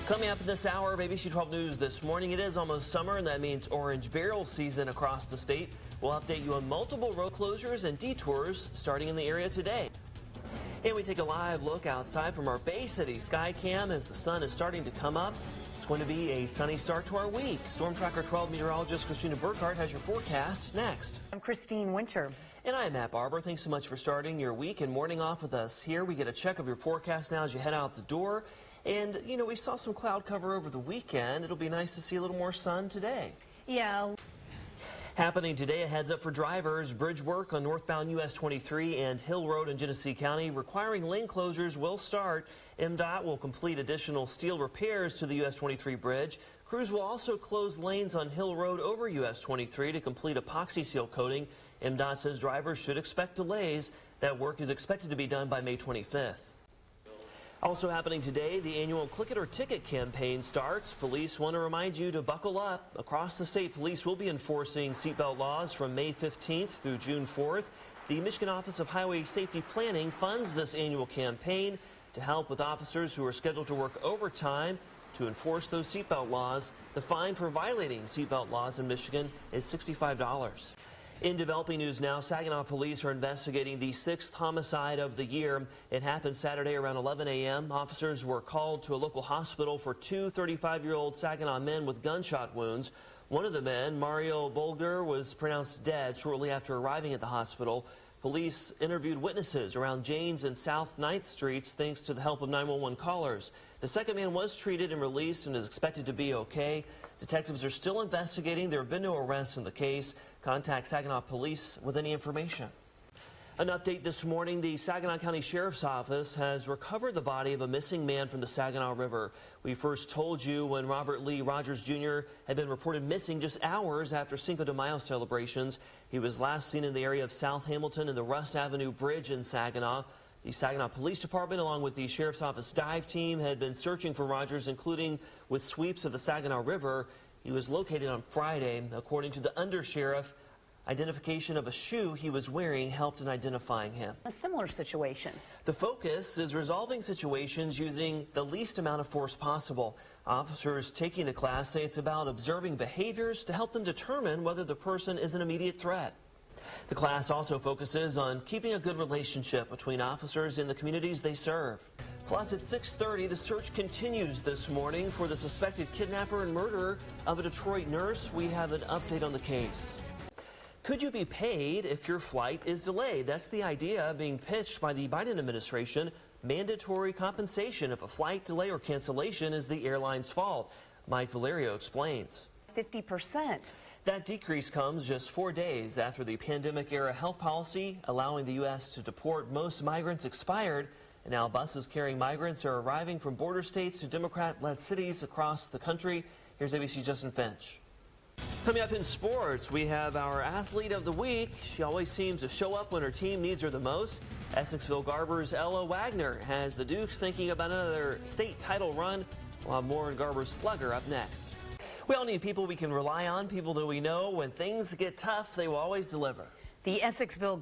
Coming up in this hour of ABC 12 News this morning, it is almost summer, and that means orange barrel season across the state. We'll update you on multiple road closures and detours starting in the area today. And we take a live look outside from our Bay City Skycam as the sun is starting to come up. It's going to be a sunny start to our week. Storm Tracker 12 meteorologist Christina Burkhardt has your forecast next. I'm Christine Winter. And I'm Matt Barbour. Thanks so much for starting your week and morning off with us here. We get a check of your forecast now as you head out the door. And, you know, we saw some cloud cover over the weekend. It'll be nice to see a little more sun today. Yeah. Happening today, a heads up for drivers. Bridge work on northbound US 23 and Hill Road in Genesee County requiring lane closures will start. MDOT will complete additional steel repairs to the US 23 bridge. Crews will also close lanes on Hill Road over US 23 to complete epoxy seal coating. MDOT says drivers should expect delays. That work is expected to be done by May 25th. Also happening today, the annual Click It or Ticket campaign starts. Police want to remind you to buckle up. Across the state, police will be enforcing seatbelt laws from May 15th through June 4th. The Michigan Office of Highway Safety Planning funds this annual campaign to help with officers who are scheduled to work overtime to enforce those seatbelt laws. The fine for violating seatbelt laws in Michigan is $65. In developing news now, Saginaw police are investigating the 6th homicide of the year. It happened Saturday around 11 a.m. Officers were called to a local hospital for two 35-year-old Saginaw men with gunshot wounds. One of the men, Mario Bolger, was pronounced dead shortly after arriving at the hospital. Police interviewed witnesses around Janes and South 9th Streets thanks to the help of 911 callers. The second man was treated and released and is expected to be okay. Detectives are still investigating. There have been no arrests in the case. Contact Saginaw Police with any information. An update this morning, the Saginaw County Sheriff's Office has recovered the body of a missing man from the Saginaw River. We first told you when Robert Lee Rogers Jr. had been reported missing just hours after Cinco de Mayo celebrations. He was last seen in the area of South Hamilton and the Rust Avenue Bridge in Saginaw. The Saginaw Police Department, along with the Sheriff's Office dive team, had been searching for Rogers, including with sweeps of the Saginaw River. He was located on Friday. According to the undersheriff, identification of a shoe he was wearing helped in identifying him. A similar situation. The focus is resolving situations using the least amount of force possible. Officers taking the class say it's about observing behaviors to help them determine whether the person is an immediate threat. The class also focuses on keeping a good relationship between officers and the communities they serve. Plus, at 6:30, the search continues this morning for the suspected kidnapper and murderer of a Detroit nurse. We have an update on the case. Could you be paid if your flight is delayed? That's the idea being pitched by the Biden administration. Mandatory compensation if a flight delay or cancellation is the airline's fault. Mike Valerio explains. 50%. That decrease comes just 4 days after the pandemic-era health policy allowing the U.S. to deport most migrants expired. And now buses carrying migrants are arriving from border states to Democrat-led cities across the country. Here's ABC's Justin Finch. Coming up in sports, we have our athlete of the week. She always seems to show up when her team needs her the most. Essexville Garber's Ella Wagner has the Dukes thinking about another state title run. We'll have more on Garber's slugger up next. We all need people we can rely on, people that we know when things get tough, they will always deliver. The Essexville